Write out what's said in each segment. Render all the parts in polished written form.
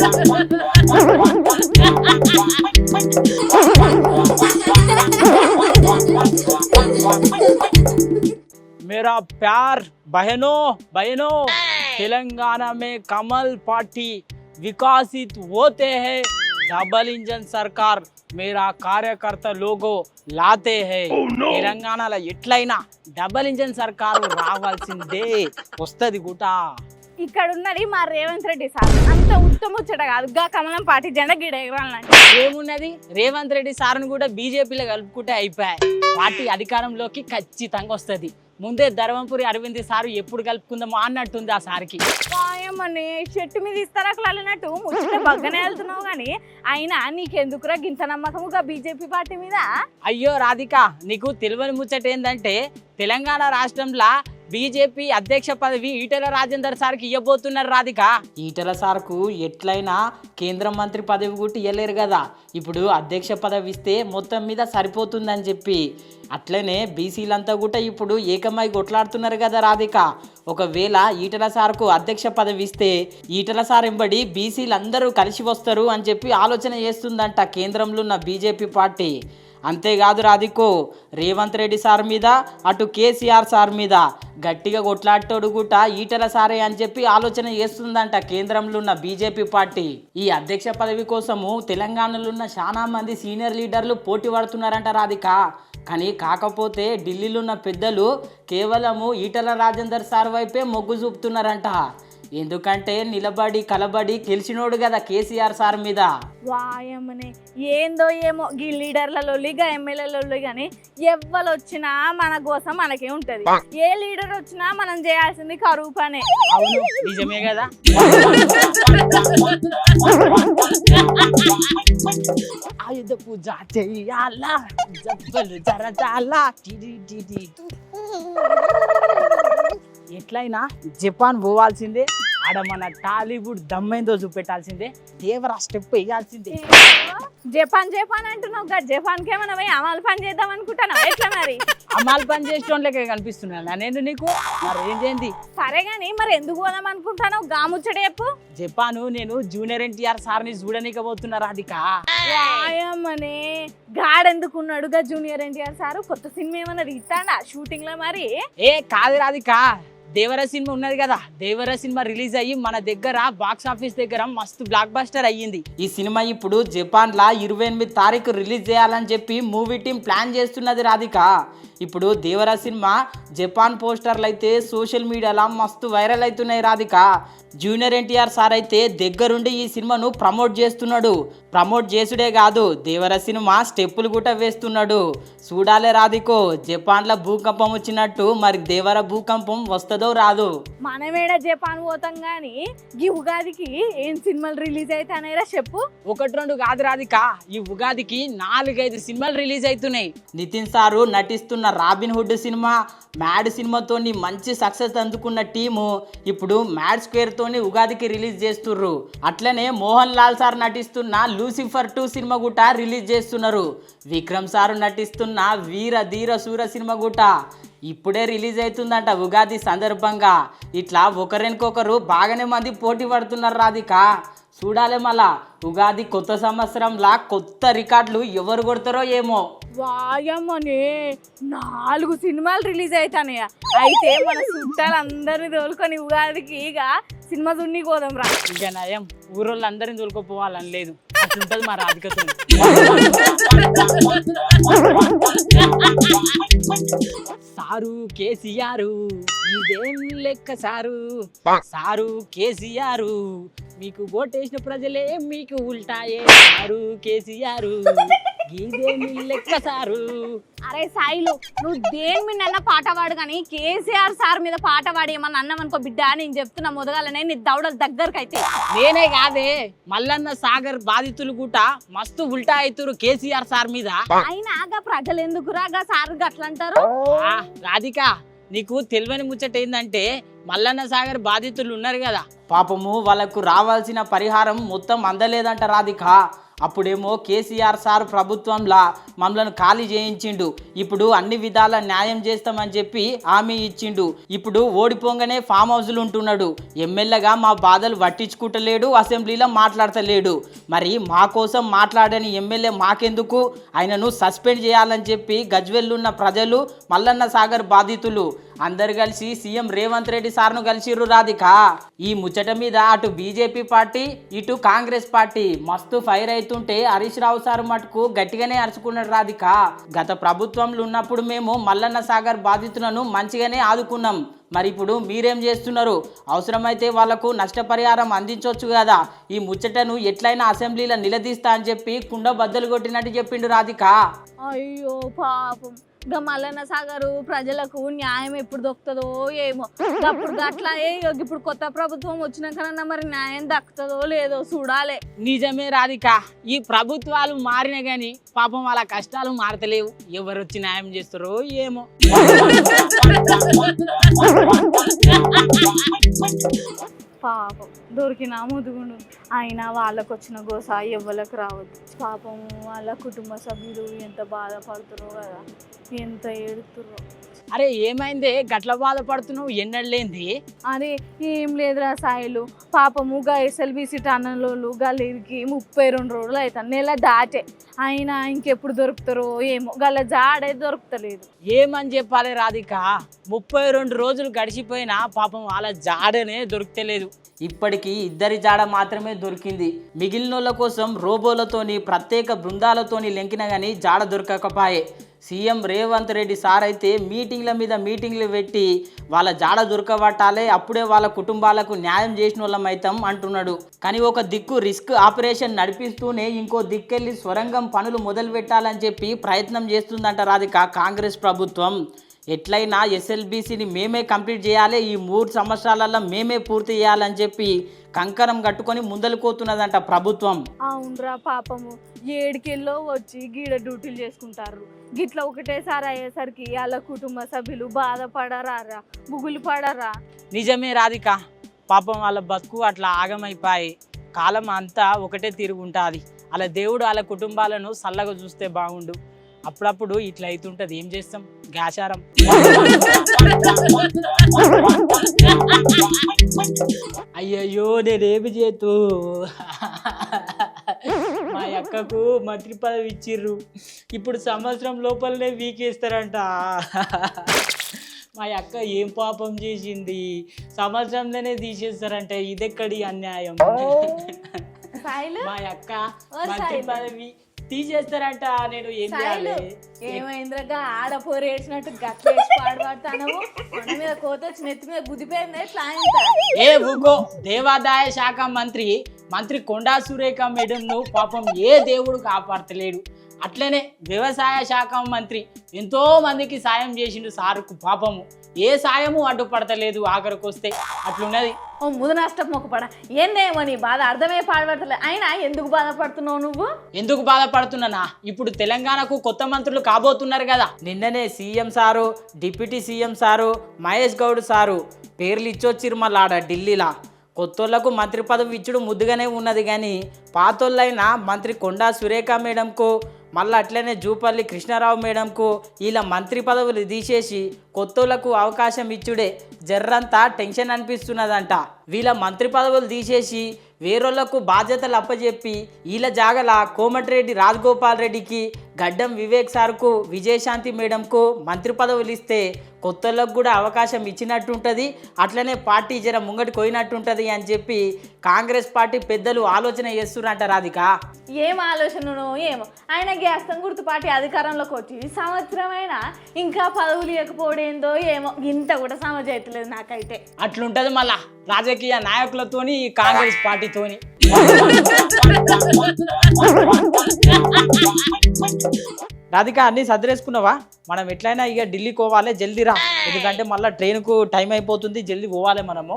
मेरा प्यार बहनों तेलंगाना में कमल पार्टी विकसित होते हैं डबल इंजन सरकार मेरा कार्यकर्ता लोगो लाते हैं తెలంగాణలో ఎట్లయినా డబల్ ఇంజన్ సర్కారు రావాల్సిందే వస్తది గుట. ఇక్కడ ఉన్నది మా రేవంత్ రెడ్డి సార్. అంత ఉత్తముచ్చట కాదు, గా కమలం పార్టీ జెండా గిడ ఎగరాలంటే ఏమున్నది, రేవంత్ రెడ్డి సార్ని కూడా బీజేపీలో కలుపుకుంటే అయిపోయాయి. పార్టీ అధికారంలోకి ఖచ్చితంగా వస్తుంది. ముందే ధర్మపురి అరవింద్ సారు ఎప్పుడు కలుపుకుందామో అన్నట్టుంది ఆ సార్కి. ఏమని చెట్టు మీద ఇస్తారకులన్నట్టు ముచ్చట బగ్గనే వెళ్తున్నావు కానీ అయినా నీకెందుకురా గింత నమ్మకముగా బీజేపీ పార్టీ మీద? అయ్యో రాధిక, నీకు తెలియని ముచ్చట ఏంటంటే తెలంగాణ రాష్ట్రంలో బీజేపీ అధ్యక్ష పదవి ఈటెల రాజేందర్ సార్కి ఇవ్వబోతున్నారు రాధిక. ఈటెల సార్కు ఎట్లయినా కేంద్ర మంత్రి పదవి కూడా ఇవ్వలేరు కదా, ఇప్పుడు అధ్యక్ష పదవి ఇస్తే మొత్తం మీద సరిపోతుందని చెప్పి అట్లనే బీసీలంతా కూడా ఇప్పుడు ఏకమై కొట్లాడుతున్నారు కదా రాధిక. ఒకవేళ ఈటెల సార్కు అధ్యక్ష పదవి ఇస్తే ఈటెల సార్ ఎంబడి బీసీలందరూ కలిసి వస్తారు అని చెప్పి ఆలోచన చేస్తుందంట కేంద్రంలో ఉన్న బీజేపీ పార్టీ. అంతేకాదు రాధికో, రేవంత్ రెడ్డి సార్ మీద అటు కేసీఆర్ సార్ మీద గట్టిగా కొట్లాటోడు కూడా ఈటెల సారే అని చెప్పి ఆలోచన చేస్తుందంట కేంద్రంలో ఉన్న బీజేపీ పార్టీ. ఈ అధ్యక్ష పదవి కోసము తెలంగాణలో ఉన్న చాలా మంది సీనియర్ లీడర్లు పోటీ పడుతున్నారంట రాధిక. కానీ కాకపోతే ఢిల్లీలో ఉన్న పెద్దలు కేవలము ఈటెల రాజేందర్ సార్ వైపే మొగ్గు చూపుతున్నారంట. ఎందుకంటే నిలబడి కలబడి గెలిచినోడు కదా కేసీఆర్ సార్ మీద. వాయమ్మనే ఏందో ఏమో గీ లీడర్లలో గా ఎమ్మెల్యేలలో కానీ ఎవ్వరు వచ్చినా మన కోసం మనకే ఉంటది. ఏ లీడర్ వచ్చినా మనం చేయాల్సింది కరువు పనే. అవును, నిజమే కదా. ఆయుధ పూజ చెయ్యాలా, జబ్బలు జరజాలా. ఎట్లయినా జపాన్ పోవాల్సిందే, ఆడ మన టాలీవుడ్ దమ్మైందో చూపెట్టాల్సిందే, దేవరా స్టెప్ వేయాల్సిందే. జపాన్ జపాన్ అంటున్నావు, జపాన్ కి ఏమన్నా పోయి అమలు పని చేద్దాం అనుకుంటాను. ఎట్లా మరి అమలు పని చేసేటోళ్ళకే కనిపిస్తున్నాను నేను నీకు, మరి ఏం చేయండి. సరే గాని మరి ఎందుకు పోదాం అనుకుంటాను గాముచ్చట చెప్పు. జపాను నేను జూనియర్ ఎన్టీఆర్ సార్ని చూడనీకపోతున్నా రాధిక. వాయమ్మనే గాడెందుకున్నాడు గా జూనియర్ ఎన్టీఆర్ సారు? కొత్త సినిమా ఏమన్నా తీస్తాడా షూటింగ్ లో? మరి ఏ కాదు రాధిక, దేవర సినిమా ఉన్నది కదా, దేవర సినిమా రిలీజ్ అయ్యి మన దగ్గర బాక్స్ ఆఫీస్ దగ్గర మస్తు బ్లాక్ బస్టర్ అయ్యింది. ఈ సినిమా ఇప్పుడు జపాన్ లా 28 తారీఖు రిలీజ్ చేయాలని చెప్పి మూవీ టీం ప్లాన్ చేస్తున్నది రాధిక. ఇప్పుడు దేవర సినిమా జపాన్ పోస్టర్లు అయితే సోషల్ మీడియాలో మస్తు వైరల్ అవుతున్నాయి రాధిక. జూనియర్ ఎన్టీఆర్ సార్ అయితే దగ్గరుండి ఈ సినిమాను ప్రమోట్ చేస్తున్నాడు. ప్రమోట్ చేసుడే కాదు, దేవర సినిమా స్టెప్పులు కూడా వేస్తున్నాడు. చూడాలే రాధికో, జపాన్లో భూకంపం వచ్చినట్టు మరి దేవర భూకంపం వస్తుందో రాదు. మనమేడ జపాన్ పోతాం గాని ఈ ఉగాదికి ఏం సినిమాలు రిలీజ్ అవుతానేరా చెప్పు. 1-2 కాదు రాధిక, ఈ ఉగాదికి 4-5 సినిమాలు రిలీజ్ అవుతున్నాయి. నితిన్ సారు నటిస్తున్న రాబిన్ హుడ్ సినిమా, మ్యాడ్ సినిమాతోని మంచి సక్సెస్ అందుకున్న టీము ఇప్పుడు మ్యాడ్ స్క్వేర్ తోని ఉగాదికి రిలీజ్ చేస్తుర్రు. అట్లనే మోహన్ లాల్ సార్ నటిస్తున్న లూసిఫర్ 2 సినిమా కూడా రిలీజ్ చేస్తున్నారు. విక్రమ్ సారు నటిస్తున్న వీర ధీర సూర సినిమా కూడా ఇప్పుడే రిలీజ్ అవుతుందంట ఉగాది సందర్భంగా. ఇట్లా ఒకరికొకరు బాగానే మంది పోటీ పడుతున్నారు రాధిక. చూడాలి మళ్ళా ఉగాది కొత్త సంవత్సరంలా కొత్త రికార్డులు ఎవరు కొడతారో ఏమో. వాయమ్మనే 4 సినిమాలు రిలీజ్ అవుతానయ్యా. అయితే మన చుట్టాలందరినీ తోలుకొని ఉగాదికి ఇక సినిమా దున్ని పోదాం రా. ఇక నయం, ఊరోళ్ళందరినీ తోలుకోపోవాలని లేదు, అట్లుంటది మా రాధికతో. సారు కేసీఆర్ ఇదేం లెక్క సారు, సారు కేసీఆర్ మీకు ఓటేసిన ప్రజలే మీకు ఉల్టాయే. సారు కేసీఆర్ ఇదేమి లెక్క సారు. అరే సాయిలు, నువ్వు దేని మీద అన్న పాట పాడు కానీ కేసీఆర్ సార్ మీద పాట పాడి ఏమన్నా అన్నాం అనుకో బిడ్డ, నేను చెప్తున్నా మొదగాలనే నీ దౌడల దగ్గరకు అయితే. నేనే కాదే, మల్లన్న సాగర్ బాధితులు కూడా మస్తు ఉల్టా అవుతారు కేసీఆర్ సార్ మీద. అయినాగా ప్రజలు ఎందుకు రాగా సార్ అట్లంటారు? రాధిక, నీకు తెలియని ముచ్చట ఏంటంటే మల్లన్న సాగర్ బాధితులు ఉన్నారు కదా పాపము, వాళ్ళకు రావాల్సిన పరిహారం మొత్తం అందలేదంట రాధిక. అప్పుడేమో కేసీఆర్ సార్ ప్రభుత్వంలా మమ్మల్ని ఖాళీ చేయించిండు. ఇప్పుడు అన్ని విధాల న్యాయం చేస్తామని చెప్పి హామీ ఇచ్చిండు. ఇప్పుడు ఓడిపోగానే ఫామ్ హౌస్లు ఉంటున్నాడు. ఎమ్మెల్యేగా మా బాధలు పట్టించుకుంటలేడు, అసెంబ్లీలో మాట్లాడతలేడు. మరి మా కోసం మాట్లాడని ఎమ్మెల్యే మాకెందుకు? ఆయనను సస్పెండ్ చేయాలని చెప్పి గజ్వెల్లున్న ప్రజలు, మల్లన్న సాగర్ బాధితులు అందరు కలిసి సీఎం రేవంత్ రెడ్డి సార్ను కలిసిర్రు రాధిక. ఈ ముచ్చట మీద అటు బీజేపీ పార్టీ ఇటు కాంగ్రెస్ పార్టీ మస్తు ఫైర్ అవుతుంటే హరీష్ రావు సార్ మటుకు గట్టిగానే అరుచుకున్నాడు రాధిక. గత ప్రభుత్వంలో ఉన్నప్పుడు మేము మల్లన్న సాగర్ బాధితులను మంచిగానే ఆదుకున్నాం. మరి ఇప్పుడు మీరేం చేస్తున్నారు? అవసరమైతే వాళ్లకు నష్టపరిహారం అందించవచ్చు కదా. ఈ ముచ్చటను ఎట్లయినా అసెంబ్లీలో నిలదీస్తా అని చెప్పి కుండ బద్దలు కొట్టినట్టు చెప్పిండు రాధిక. అయ్యో పాపం, ఇంకా మల్లన్న సాగరు ప్రజలకు న్యాయం ఎప్పుడు దొక్కుతుందో ఏమో. అప్పుడు అట్లా ఇప్పుడు కొత్త ప్రభుత్వం వచ్చినాకన్నా మరి న్యాయం దక్కుతుందో లేదో చూడాలి. నిజమే రాధిక, ఈ ప్రభుత్వాలు మారినా గానీ పాపం వాళ్ళ కష్టాలు మారతలేవు. ఎవరు వచ్చి న్యాయం చేస్తారో ఏమో. పాపం దొరికినా ముదుగుండు. అయినా వాళ్ళకు వచ్చిన గోస ఎవ్వలకు రావద్దు. పాపం వాళ్ళ కుటుంబ సభ్యులు ఎంత బాధపడుతురో కదా, ఎంత ఏడుతుర్రో. అరే ఏమైందే గట్ల బాధపడుతున్నావు? ఎన్నడలేంది? అరే ఏం లేదురా సాయిలు, పాపము గా ఎస్ఎల్బిసి టన్నలోళ్ళు గల్లీకి 32 రోజులు అవుతాను, నెల దాటే. అయినా ఇంకెప్పుడు దొరుకుతారో ఏమో, గల జాడే దొరుకుతలేదు. ఏమని చెప్పాలి రాధిక, 32 రోజులు గడిచిపోయినా పాపం వాళ్ళ జాడనే దొరుకుతలేదు. ఇప్పటికీ 2 జాడ మాత్రమే దొరికింది. మిగిలినోళ్ళ కోసం రోబోలతోని ప్రత్యేక బృందాలతోని లెంకిన కానీ జాడ దొరకకపాయే. సీఎం రేవంత్ రెడ్డి సార్ అయితే మీటింగ్ల మీద మీటింగ్లు పెట్టి వాళ్ళ జాడ దొరకబట్టాలే, అప్పుడే వాళ్ళ కుటుంబాలకు న్యాయం చేసిన వాళ్ళం అవుతాం అంటున్నాడు. కానీ ఒక దిక్కు రిస్క్ ఆపరేషన్ నడిపిస్తూనే ఇంకో దిక్కెళ్ళి సొరంగం పనులు మొదలు పెట్టాలని చెప్పి ప్రయత్నం చేస్తుందంట రాధిక కాంగ్రెస్ ప్రభుత్వం. ఎట్లయినా ఎస్ఎల్బీసీని మేమే కంప్లీట్ చేయాలి, ఈ 3 సంవత్సరాలలో మేమే పూర్తి చేయాలని చెప్పి కంకరం కట్టుకొని ముందలుకోతున్నదంట ప్రభుత్వం. అవునరా పాపము, 7 కిలో వచ్చి గీడ డ్యూటీలు చేసుకుంటారు. గిట్లా ఒకటేసారి అయ్యేసరికి వాళ్ళ కుటుంబ సభ్యులు బాధపడరా, బుగులు పడరా. నిజమే రాధిక, పాపం వాళ్ళ బతుకు అట్లా ఆగమైపోయి కాలం అంతా ఒకటే తిరుగుంటుంది. అలా దేవుడు వాళ్ళ కుటుంబాలను చల్లగా చూస్తే బాగుండు. అప్పుడప్పుడు ఇట్లా అవుతుంటది, ఏం చేస్తాం, గాచారం. అయ్యయ్యో నేనేమి చేతు, మా అక్కకు మంత్రి పదవి ఇచ్చిర్రు, ఇప్పుడు సంవత్సరం లోపలనే వీకేస్తారంట. మా అక్క ఏం పాపం చేసింది, సంవత్సరంలోనే తీసేస్తారంట. ఇదెక్కడి అన్యాయం. మా అక్క మంత్రి పదవి తీసేస్తారంట. నేను ఏం చేయాలి? ఏమైందిగా ఆడపోరు ఏడ్చినట్టు గట్ల పాడుపడతాను. కొండ మీద కోత వచ్చి నెత్తి మీద గుదిపోయింది. ఏ ఊకో, దేవాదాయ శాఖ మంత్రి కొండా సురేఖ మేడంను పాపం ఏ దేవుడు కాపాడతలేడు. అట్లనే వ్యవసాయ శాఖ మంత్రి ఎంతో మందికి సాయం చేసిండు సారుకు, పాపము ఏ సాయము అడ్డుపడతలేదు. ఆఖరికి వస్తే అట్లున్నది. ఓ ముదు నష్టం మొక్కపడ, ఏందేమో నీ బాధ అర్థమే పాడబడతలేదు. అయినా ఎందుకు బాధపడుతున్నావు నువ్వు? ఎందుకు బాధపడుతున్నానా, ఇప్పుడు తెలంగాణకు కొత్త మంత్రులు కాబోతున్నారు కదా. నిన్ననే CM sir, deputy CM sir, Mahesh Goud sir పేర్లు ఇచ్చొచ్చిరు మళ్ళీ ఆడ ఢిల్లీలా. కొత్తోళ్లకు మంత్రి పదవి ఇచ్చుడు ముద్దుగానే ఉన్నది, కానీ పాతోళ్ళైన మంత్రి కొండా సురేఖ మేడంకు, మళ్ళీ అట్లనే జూపల్లి కృష్ణారావు మేడంకు ఇలా మంత్రి పదవులు తీసేసి కొత్తోళ్లకు అవకాశం ఇచ్చుడే జర్రంతా టెన్షన్ అనిపిస్తున్నదంట. వీళ్ళ మంత్రి పదవులు తీసేసి వేరోళ్లకు బాధ్యతలు అప్పచెప్పి వీళ్ళ జాగల కోమటిరెడ్డి రాజగోపాల్ రెడ్డికి, గడ్డం వివేక్ సార్కు, విజయశాంతి మేడంకు మంత్రి పదవులు ఇస్తే కొత్తోళ్ళకు కూడా అవకాశం ఇచ్చినట్టుంటుంది, అట్లనే పార్టీ జర ముంగటి పోయినట్టుంటుంది అని చెప్పి కాంగ్రెస్ పార్టీ పెద్దలు ఆలోచన చేస్తున్నట్ట రాధిక. ఏం ఆలోచననో ఏమో, ఆయన గ్యాస్తం గుర్తు పార్టీ అధికారంలోకి వచ్చి సంవత్సరమైనా ఇంకా పదవులు ఇవ్వకపోవడేందో ఏమో, ఇంత కూడా సమజ్ అవుతలేదు నాకైతే. అట్లుంటది మళ్ళా రాజకీయ నాయకులతోని కాంగ్రెస్ పార్టీతోని. రాధిక అన్ని సర్దేసుకున్నావా? మనం ఎట్లయినా ఇక ఢిల్లీ పోవాలి, జల్దీ రా, ఎందుకంటే మళ్ళీ ట్రైన్కు టైం అయిపోతుంది, జల్దీ పోవాలి మనము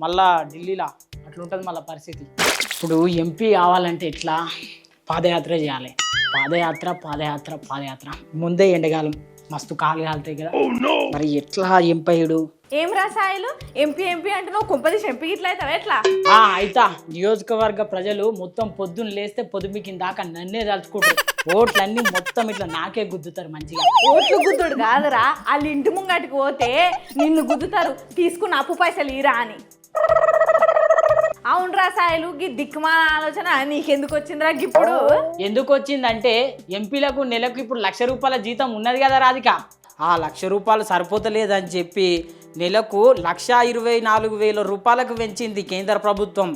మళ్ళా ఢిల్లీలా. అట్లుంటుంది మళ్ళీ పరిస్థితి. ఇప్పుడు ఎంపీ కావాలంటే ఎట్లా, పాదయాత్ర చేయాలి. పాదయాత్ర పాదయాత్ర పాదయాత్ర. ముందే ఎండగాలం, మస్తు కాలు కాలుతాయి కదా. మరి ఎట్లా ఎంపయ్యడు? ఏం రాసాయిలు ఎంపీ ఎంపీ అంటే నువ్వు కుంపదీసి ఎంపీ ఇట్లా అవుతావు ఎట్లా? అయితా నియోజకవర్గ ప్రజలు మొత్తం పొద్దున్న లేస్తే పొద్దుమికిన దాకా నన్నే తలుచుకుంటారు. ఓట్లన్నీ మొత్తం ఇట్లా నాకే గుద్దుతారు మంచిగా. ఓట్లు గుద్దుడు కాదురా, వాళ్ళ ఇంటి ముంగటికి పోతే నిన్ను గుద్దుతారు, తీసుకున్న అప్పు పైసలు ఇరా అని. అవును రాసాయిలు గీ దిక్కుమాల ఆలోచన నీకెందుకు వచ్చిందిరా ఇప్పుడు? ఎందుకు వచ్చిందంటే ఎంపీలకు నెలకు ఇప్పుడు 1,00,000 రూపాయల జీతం ఉన్నది కదా రాధిక. ఆ 1,00,000 రూపాయలు సరిపోతలేదని చెప్పి నెలకు 1,24,000 రూపాయలకు పెంచింది కేంద్ర ప్రభుత్వం.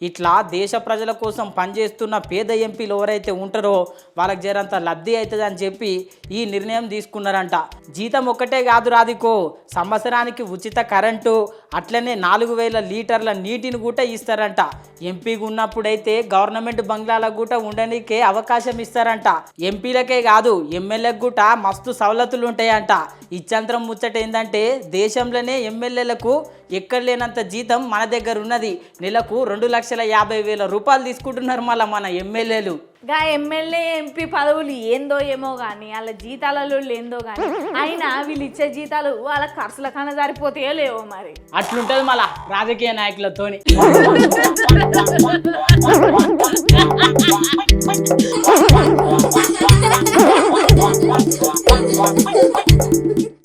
ఇట్లా దేశ ప్రజల కోసం పనిచేస్తున్న పేద ఎంపీలు ఎవరైతే ఉంటారో వాళ్ళకి జరంత లబ్ధి అవుతుంది అని చెప్పి ఈ నిర్ణయం తీసుకున్నారంట. జీతం ఒక్కటే కాదు రాధికో, సంవత్సరానికి ఉచిత కరెంటు, అట్లనే 4,000 లీటర్ల నీటిని కూడా ఇస్తారంట. ఎంపీగా ఉన్నప్పుడైతే గవర్నమెంట్ బంగ్లాలకు కూడా ఉండడానికే అవకాశం ఇస్తారంట. ఎంపీలకే కాదు ఎమ్మెల్యేలకు కూడా మస్తు సవలతులు ఉంటాయంట. ఇచ్చంతరం ముచ్చట ఏంటంటే దేశంలోనే ఎమ్మెల్యేలకు ఎక్కడ లేనంత జీతం మన దగ్గర ఉన్నది. నెలకు 2,50,000 రూపాయలు తీసుకుంటున్నారు మళ్ళీ మన ఎమ్మెల్యేలు. గా ఎమ్మెల్యే ఎంపీ పదవులు ఏందో ఏమో కానీ వాళ్ళ జీతాలలో ఏందో కానీ అయినా వీళ్ళు ఇచ్చే జీతాలు వాళ్ళ ఖర్చుల కన్నా సరిపోతాయో లేవో మరి. అట్లుంటది మళ్ళా రాజకీయ నాయకులతోని.